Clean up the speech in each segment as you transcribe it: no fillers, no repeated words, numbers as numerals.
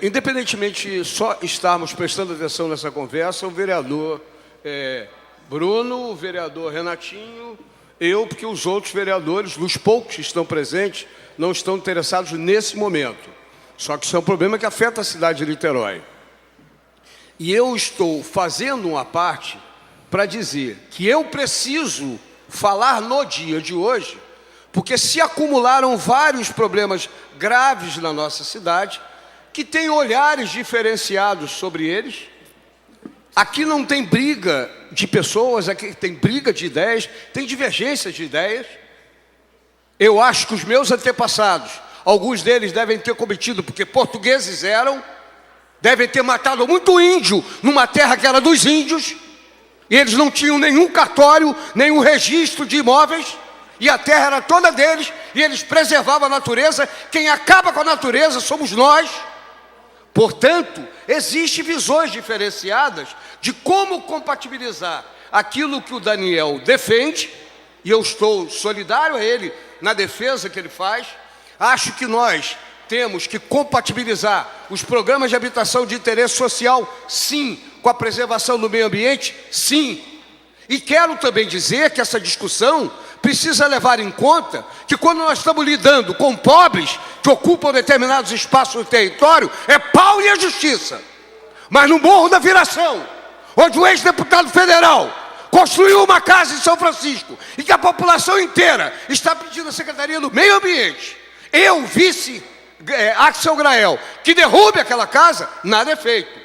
Independentemente só estarmos prestando atenção nessa conversa, o vereador Bruno, o vereador Renatinho, eu, porque os outros vereadores, os poucos que estão presentes, não estão interessados nesse momento. Só que isso é um problema que afeta a cidade de Niterói. E eu estou fazendo uma parte para dizer que eu preciso falar no dia de hoje, porque se acumularam vários problemas graves na nossa cidade, que tem olhares diferenciados sobre eles. Aqui não tem briga de pessoas, aqui tem briga de ideias, tem divergências de ideias. Eu acho que os meus antepassados, alguns deles devem ter cometido, porque portugueses eram, devem ter matado muito índio numa terra que era dos índios, e eles não tinham nenhum cartório, nenhum registro de imóveis, e a terra era toda deles, e eles preservavam a natureza. Quem acaba com a natureza somos nós. Portanto, existem visões diferenciadas de como compatibilizar aquilo que o Daniel defende, e eu estou solidário a ele na defesa que ele faz. Acho que nós temos que compatibilizar os programas de habitação de interesse social, sim, com a preservação do meio ambiente, sim. E quero também dizer que essa discussão precisa levar em conta que quando nós estamos lidando com pobres que ocupam determinados espaços do território, é pau e a justiça. Mas no Morro da Viração, onde o ex-deputado federal construiu uma casa em São Francisco e que a população inteira está pedindo à Secretaria do Meio Ambiente, eu, vice Axel Grael, que derrube aquela casa, nada é feito.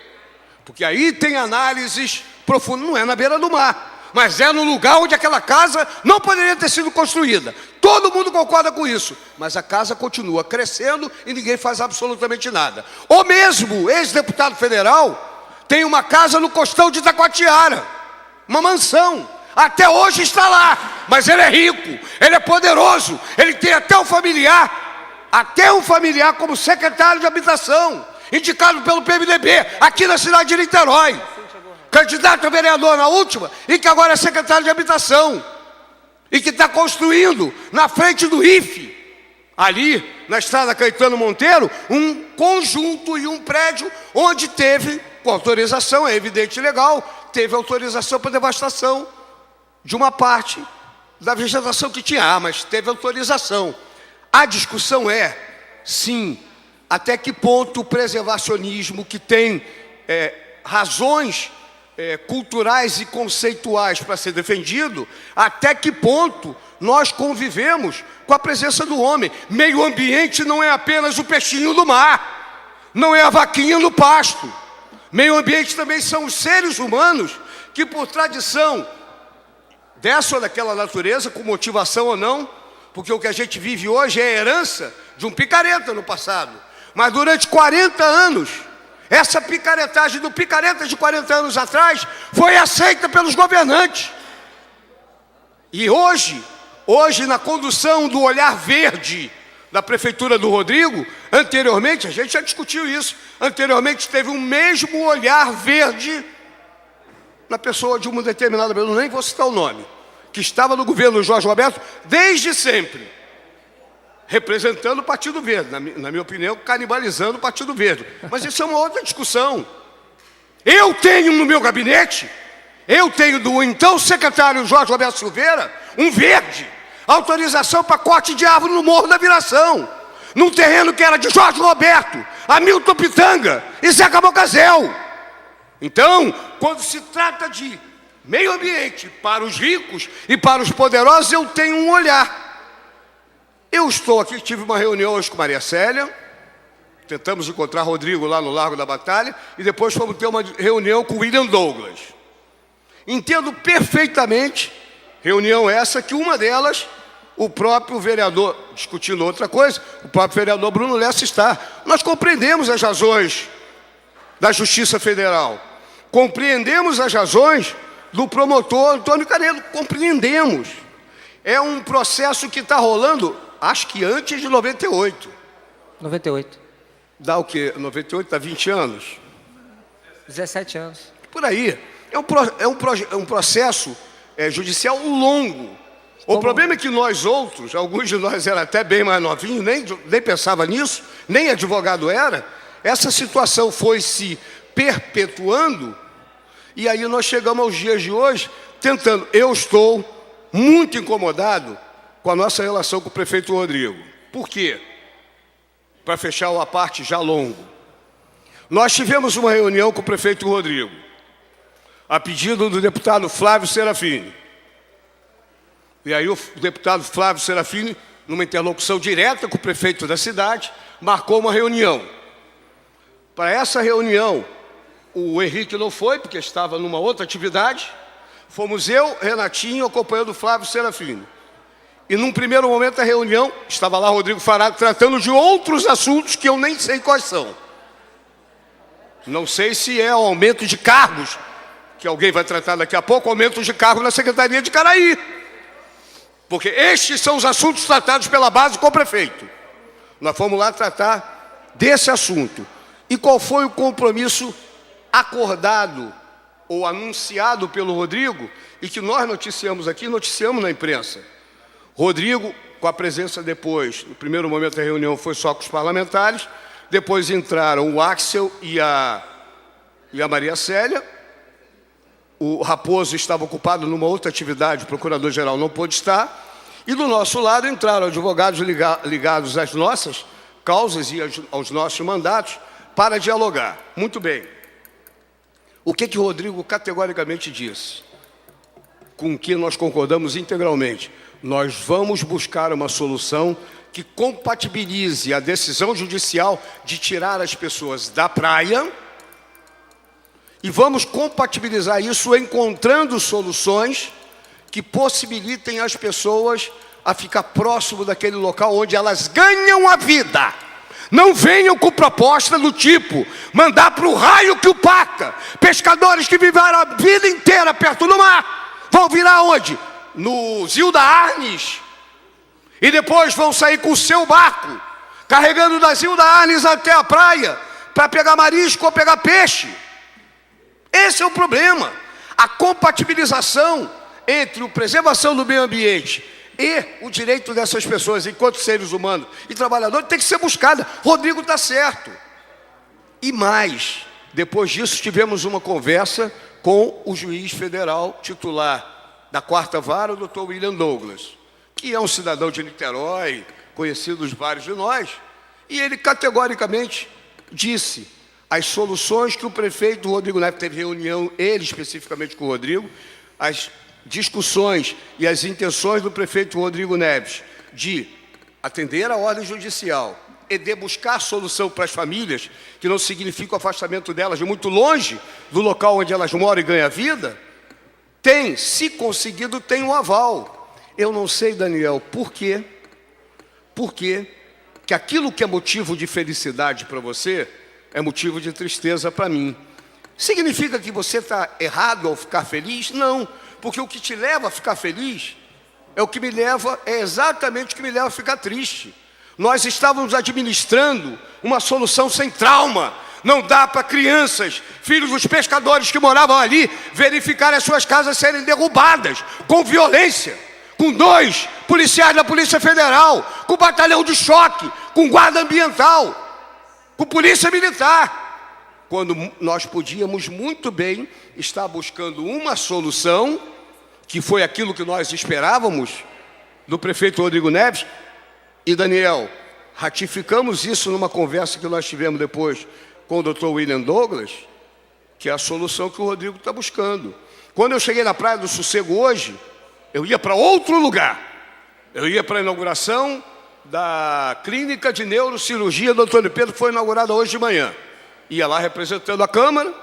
Porque aí tem análises profundas, não é na beira do mar, mas é no lugar onde aquela casa não poderia ter sido construída. Todo mundo concorda com isso, mas a casa continua crescendo e ninguém faz absolutamente nada. O mesmo ex-deputado federal tem uma casa no costão de Itacoatiara, uma mansão, até hoje está lá, mas ele é rico, ele é poderoso, ele tem até um familiar como secretário de habitação, indicado pelo PMDB, aqui na cidade de Niterói, candidato a vereador na última, e que agora é secretário de habitação, e que está construindo na frente do IFE, ali na estrada Caetano Monteiro, um conjunto e um prédio onde teve, com autorização, é evidente legal, teve autorização para devastação de uma parte da vegetação que tinha, mas teve autorização. A discussão é, sim, até que ponto o preservacionismo, que tem razões culturais e conceituais para ser defendido, até que ponto nós convivemos com a presença do homem. Meio ambiente não é apenas o peixinho do mar, não é a vaquinha no pasto. Meio ambiente também são os seres humanos que, por tradição dessa ou daquela natureza, com motivação ou não, porque o que a gente vive hoje é a herança de um picareta no passado, mas durante 40 anos, essa picaretagem do picareta de 40 anos atrás foi aceita pelos governantes. E hoje na condução do olhar verde da prefeitura do Rodrigo, anteriormente, a gente já discutiu isso, anteriormente teve o mesmo olhar verde na pessoa de uma determinada, eu nem vou citar o nome, que estava no governo do Jorge Roberto desde sempre, representando o Partido Verde, na minha opinião, canibalizando o Partido Verde. Mas isso é uma outra discussão. Eu tenho no meu gabinete, eu tenho do então secretário Jorge Roberto Silveira, um verde, autorização para corte de árvore no Morro da Viração, num terreno que era de Jorge Roberto, Hamilton Pitanga e Zeca Bocazel. Então, quando se trata de meio ambiente para os ricos e para os poderosos, eu tenho um olhar. Eu estou aqui, tive uma reunião hoje com Maria Célia, tentamos encontrar Rodrigo lá no Largo da Batalha, e depois fomos ter uma reunião com William Douglas. Entendo perfeitamente, reunião essa, que uma delas, o próprio vereador, discutindo outra coisa, o próprio vereador Bruno Lessa está. Nós compreendemos as razões da Justiça Federal, compreendemos as razões do promotor Antônio Canedo, compreendemos. É um processo que está rolando, acho que antes de 98. 98. Dá o quê? 98 dá 20 anos? 17 anos. Por aí. É um processo judicial longo. O problema é que nós outros, alguns de nós eram até bem mais novinhos, nem pensava nisso, nem advogado era essa situação foi se perpetuando, e aí nós chegamos aos dias de hoje, tentando. Eu estou muito incomodado com a nossa relação com o prefeito Rodrigo. Por quê? Para fechar uma parte já longo. Nós tivemos uma reunião com o prefeito Rodrigo, a pedido do deputado Flávio Serafini. E aí o deputado Flávio Serafini, numa interlocução direta com o prefeito da cidade, marcou uma reunião. Para essa reunião, o Henrique não foi, porque estava numa outra atividade. Fomos eu, Renatinho, acompanhando o Flávio Serafini. E num primeiro momento da reunião, estava lá Rodrigo Faraco tratando de outros assuntos que eu nem sei quais são. Não sei se é o aumento de cargos, que alguém vai tratar daqui a pouco, aumento de cargos na Secretaria de Caraí. Porque estes são os assuntos tratados pela base com o prefeito. Nós fomos lá tratar desse assunto. E qual foi o compromisso acordado ou anunciado pelo Rodrigo e que nós noticiamos aqui, noticiamos na imprensa? Rodrigo, com a presença depois, no primeiro momento da reunião foi só com os parlamentares, depois entraram o Axel e a Maria Célia. O Raposo estava ocupado numa outra atividade, o procurador-geral não pôde estar. E do nosso lado entraram advogados ligados às nossas causas e aos nossos mandatos para dialogar. Muito bem. O que o Rodrigo categoricamente disse? Com o que nós concordamos integralmente. Nós vamos buscar uma solução que compatibilize a decisão judicial de tirar as pessoas da praia e vamos compatibilizar isso encontrando soluções que possibilitem as pessoas a ficar próximo daquele local onde elas ganham a vida. Não venham com proposta do tipo, mandar para o raio que o paca. Pescadores que viveram a vida inteira perto do mar, vão virar onde? No Zilda Arnes. E depois vão sair com o seu barco, carregando da Zilda Arnes até a praia, para pegar marisco ou pegar peixe. Esse é o problema. A compatibilização entre a preservação do meio ambiente e o direito dessas pessoas, enquanto seres humanos e trabalhadores, tem que ser buscada. Rodrigo está certo. E mais, depois disso tivemos uma conversa com o juiz federal titular da 4ª Vara, o Dr. William Douglas, que é um cidadão de Niterói, conhecido dos vários de nós, e ele categoricamente disse as soluções que o prefeito Rodrigo Neves teve reunião, ele especificamente com o Rodrigo, as discussões e as intenções do prefeito Rodrigo Neves de atender a ordem judicial e de buscar solução para as famílias, que não significa o afastamento delas de muito longe do local onde elas moram e ganham vida, tem, se conseguido, tem um aval. Eu não sei, Daniel, por quê? Por quê? Que aquilo que é motivo de felicidade para você é motivo de tristeza para mim. Significa que você está errado ao ficar feliz? Não, porque o que te leva a ficar feliz é exatamente o que me leva a ficar triste. Nós estávamos administrando uma solução sem trauma. Não dá para crianças, filhos dos pescadores que moravam ali, verificar as suas casas serem derrubadas com violência, com 2 policiais da Polícia Federal, com batalhão de choque, com guarda ambiental, com polícia militar, quando nós podíamos muito bem estar buscando uma solução, que foi aquilo que nós esperávamos do prefeito Rodrigo Neves. E, Daniel, ratificamos isso numa conversa que nós tivemos depois com o Dr. William Douglas, que é a solução que o Rodrigo está buscando. Quando eu cheguei na Praia do Sossego hoje, eu ia para outro lugar. Eu ia para a inauguração da Clínica de Neurocirurgia do Antônio Pedro, que foi inaugurada hoje de manhã. Ia lá representando a Câmara,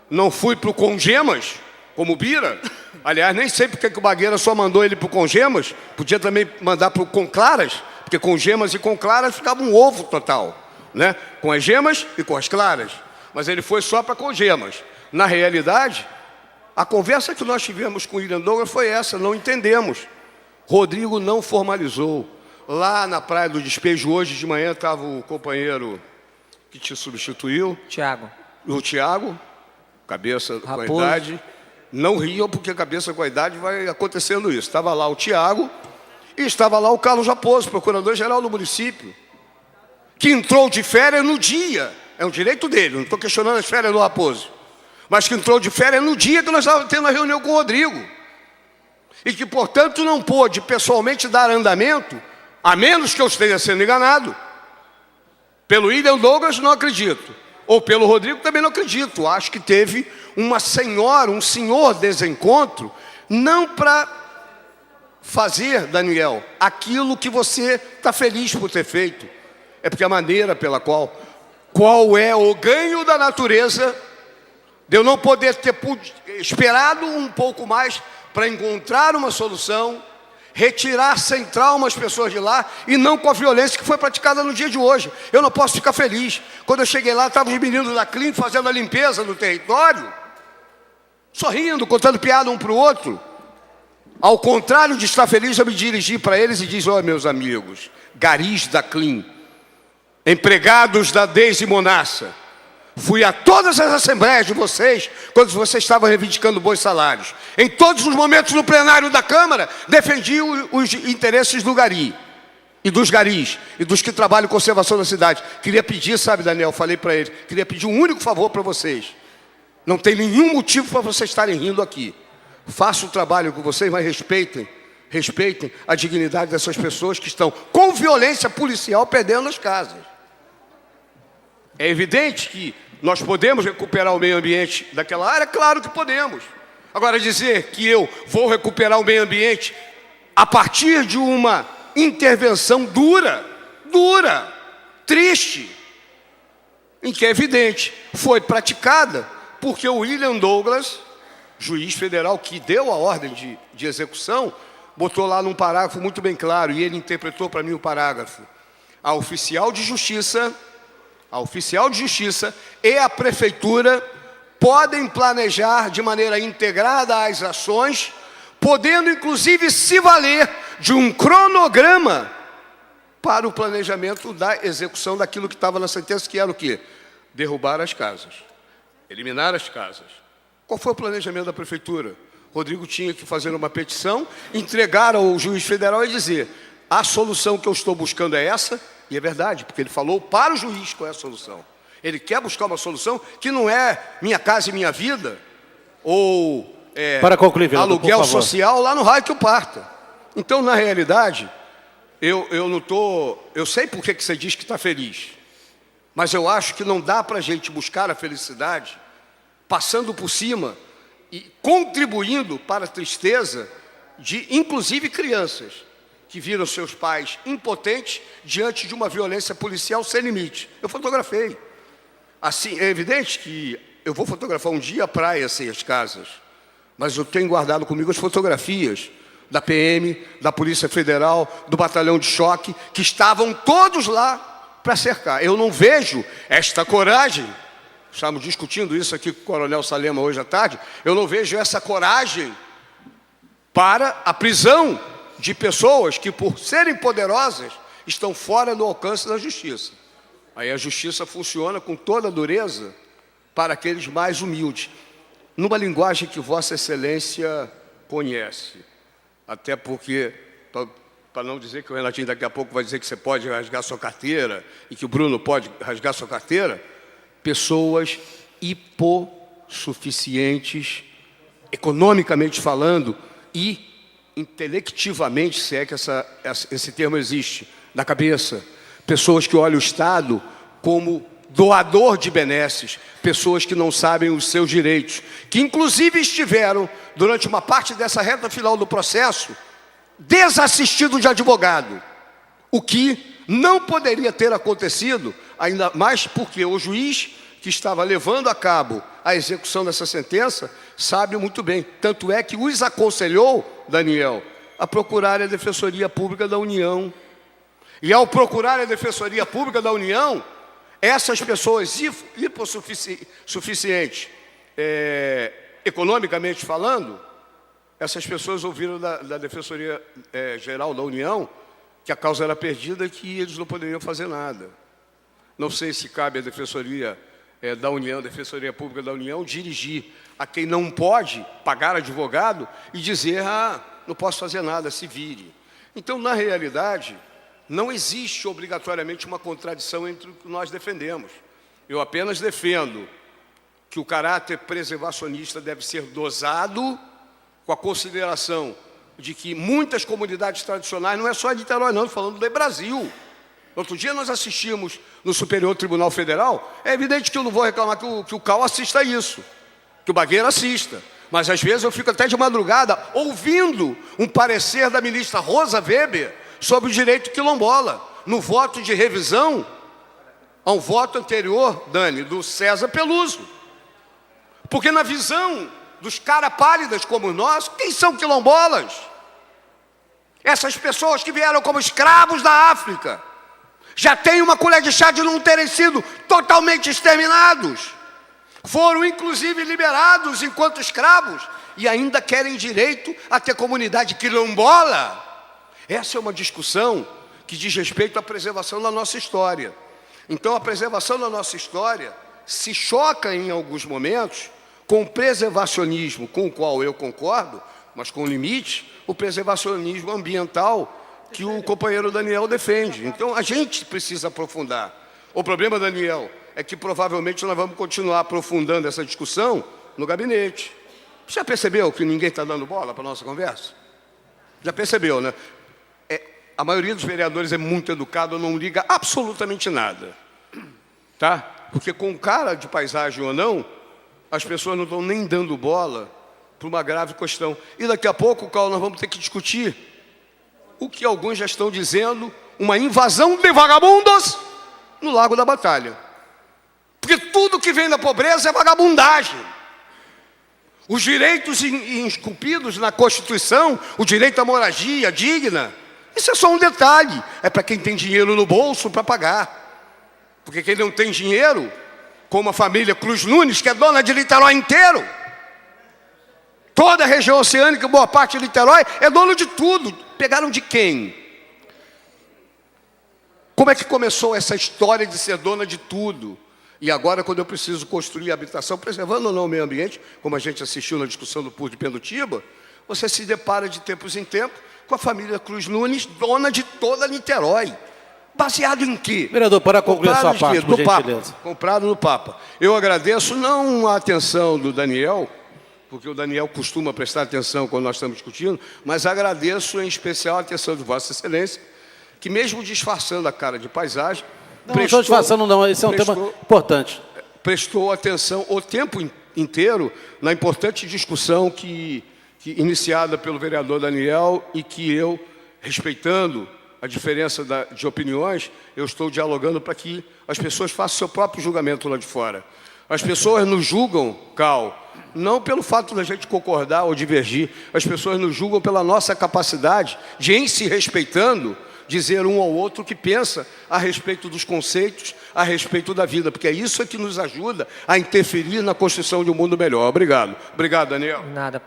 não fui para o Congemas, como Bira. Aliás, nem sei porque que o Bagueira só mandou ele para o Congemas, podia também mandar para o Conclaras, porque com gemas e com claras ficava um ovo total, né? Com as gemas e com as claras. Mas ele foi só para com gemas. Na realidade, a conversa que nós tivemos com o William Douglas foi essa, não entendemos. Rodrigo não formalizou. Lá na Praia do Despejo, hoje de manhã, estava o companheiro que te substituiu. Tiago. O Tiago, cabeça Raposo. com a idade. Não riam, porque cabeça com a idade vai acontecendo isso. Estava lá o Tiago e estava lá o Carlos Raposo, procurador-geral do município, que entrou de férias no dia é um direito dele, não estou questionando as férias do Raposo, mas que entrou de férias no dia que nós estávamos tendo a reunião com o Rodrigo, e que, portanto, não pôde pessoalmente dar andamento, a menos que eu esteja sendo enganado. Pelo William Douglas, não acredito. Ou pelo Rodrigo, também não acredito. Acho que teve um senhor desencontro, não para fazer, Daniel, aquilo que você está feliz por ter feito. É porque a maneira pela qual é o ganho da natureza, de eu não poder ter esperado um pouco mais para encontrar uma solução, retirar sem trauma as pessoas de lá, e não com a violência que foi praticada no dia de hoje. Eu não posso ficar feliz. Quando eu cheguei lá, estavam os meninos da Clean fazendo a limpeza do território, sorrindo, contando piada um para o outro. Ao contrário de estar feliz, eu me dirigi para eles e disse: olha, meus amigos, garis da Clean, empregados da Deise Monassa, fui a todas as assembleias de vocês, quando vocês estavam reivindicando bons salários. Em todos os momentos no plenário da Câmara, defendi os interesses do gari, e dos garis, e dos que trabalham em conservação da cidade. Queria pedir, sabe, Daniel, falei para ele, queria pedir um único favor para vocês. Não tem nenhum motivo para vocês estarem rindo aqui. Faço o trabalho com vocês, mas respeitem a dignidade dessas pessoas que estão, com violência policial, perdendo as casas. É evidente que nós podemos recuperar o meio ambiente daquela área? Claro que podemos. Agora, dizer que eu vou recuperar o meio ambiente a partir de uma intervenção dura, triste, em que é evidente, foi praticada porque o William Douglas, juiz federal que deu a ordem de execução, botou lá num parágrafo muito bem claro, e ele interpretou para mim o parágrafo: a oficial de justiça e a prefeitura podem planejar de maneira integrada as ações, podendo inclusive se valer de um cronograma para o planejamento da execução daquilo que estava na sentença, que era o quê? Derrubar as casas, eliminar as casas. Qual foi o planejamento da prefeitura? Rodrigo tinha que fazer uma petição, entregar ao juiz federal e dizer: a solução que eu estou buscando é essa. E é verdade, porque ele falou para o juiz qual é a solução. Ele quer buscar uma solução que não é Minha Casa e Minha Vida, ou para concluir, vereador, aluguel social lá no raio que o parta. Então, na realidade, eu não estou... Eu sei por que você diz que está feliz, mas eu acho que não dá para a gente buscar a felicidade passando por cima e contribuindo para a tristeza de, inclusive, crianças que viram seus pais impotentes diante de uma violência policial sem limite. Eu fotografei. Assim, é evidente que eu vou fotografar um dia a praia sem as casas, mas eu tenho guardado comigo as fotografias da PM, da Polícia Federal, do Batalhão de Choque, que estavam todos lá para cercar. Eu não vejo esta coragem, estamos discutindo isso aqui com o Coronel Salema hoje à tarde, eu não vejo essa coragem para a prisão de pessoas que, por serem poderosas, estão fora do alcance da justiça. Aí a justiça funciona com toda a dureza para aqueles mais humildes, numa linguagem que Vossa Excelência conhece. Até porque, para não dizer que o Renatinho daqui a pouco vai dizer que você pode rasgar sua carteira e que o Bruno pode rasgar sua carteira, pessoas hipossuficientes, economicamente falando, e intelectivamente, se é que esse termo existe, na cabeça. Pessoas que olham o Estado como doador de benesses, pessoas que não sabem os seus direitos, que inclusive estiveram, durante uma parte dessa reta final do processo, desassistidos de advogado, o que não poderia ter acontecido, ainda mais porque o juiz que estava levando a cabo a execução dessa sentença sabe muito bem. Tanto é que os aconselhou, Daniel, a procurar a Defensoria Pública da União. E ao procurar a Defensoria Pública da União, essas pessoas hipossuficientes, economicamente falando, essas pessoas ouviram da Defensoria Geral da União que a causa era perdida e que eles não poderiam fazer nada. Não sei se cabe à Defensoria da União, Defensoria Pública da União, dirigir a quem não pode pagar advogado e dizer: não posso fazer nada, se vire. Então, na realidade, não existe obrigatoriamente uma contradição entre o que nós defendemos. Eu apenas defendo que o caráter preservacionista deve ser dosado com a consideração de que muitas comunidades tradicionais, não é só de Niterói não, estou falando do Brasil. Outro dia nós assistimos no Superior Tribunal Federal, é evidente que eu não vou reclamar que o CAU assista a isso, que o Bagueira assista, mas às vezes eu fico até de madrugada ouvindo um parecer da ministra Rosa Weber sobre o direito quilombola, no voto de revisão a um voto anterior, Dani, do César Peluso. Porque na visão dos caras pálidas como nós, quem são quilombolas? Essas pessoas que vieram como escravos da África, já têm uma colher de chá de não terem sido totalmente exterminados. Foram inclusive liberados enquanto escravos e ainda querem direito a ter comunidade quilombola. Essa é uma discussão que diz respeito à preservação da nossa história. Então a preservação da nossa história se choca em alguns momentos com o preservacionismo, com o qual eu concordo, mas com limite, o preservacionismo ambiental que o companheiro Daniel defende. Então a gente precisa aprofundar. O problema, Daniel, é que provavelmente nós vamos continuar aprofundando essa discussão no gabinete. Você já percebeu que ninguém está dando bola para a nossa conversa? Já percebeu, né? A maioria dos vereadores é muito educado, não liga absolutamente nada. Tá? Porque com cara de paisagem ou não, as pessoas não estão nem dando bola para uma grave questão. E daqui a pouco, Carl, nós vamos ter que discutir o que alguns já estão dizendo, uma invasão de vagabundos no Lago da Batalha. Porque tudo que vem da pobreza é vagabundagem. Os direitos esculpidos na Constituição, o direito à moradia digna, isso é só um detalhe. É para quem tem dinheiro no bolso para pagar. Porque quem não tem dinheiro, como a família Cruz Nunes, que é dona de Niterói inteiro, toda a região oceânica, boa parte de Niterói, é dono de tudo. Pegaram de quem? Como é que começou essa história de ser dona de tudo? E agora, quando eu preciso construir habitação, preservando ou não o meio ambiente, como a gente assistiu na discussão do PUR de Pendutiba, você se depara de tempos em tempos com a família Cruz Nunes, dona de toda Niterói. Baseado em quê? Vereador, para concluir a sua parte, por gentileza. Comprado no Papa. Eu agradeço não a atenção do Daniel, porque o Daniel costuma prestar atenção quando nós estamos discutindo, mas agradeço em especial a atenção de Vossa Excelência, que mesmo disfarçando a cara de paisagem, não estou disfarçando não, esse é um tema importante. Prestou atenção o tempo inteiro na importante discussão que iniciada pelo vereador Daniel e que eu, respeitando a diferença de opiniões, eu estou dialogando para que as pessoas façam seu próprio julgamento lá de fora. As pessoas nos julgam, Cal, não pelo fato da gente concordar ou divergir, as pessoas nos julgam pela nossa capacidade de, em se respeitando, dizer um ao outro o que pensa a respeito dos conceitos, a respeito da vida, porque é isso que nos ajuda a interferir na construção de um mundo melhor. Obrigado. Obrigado, Daniel. Nada.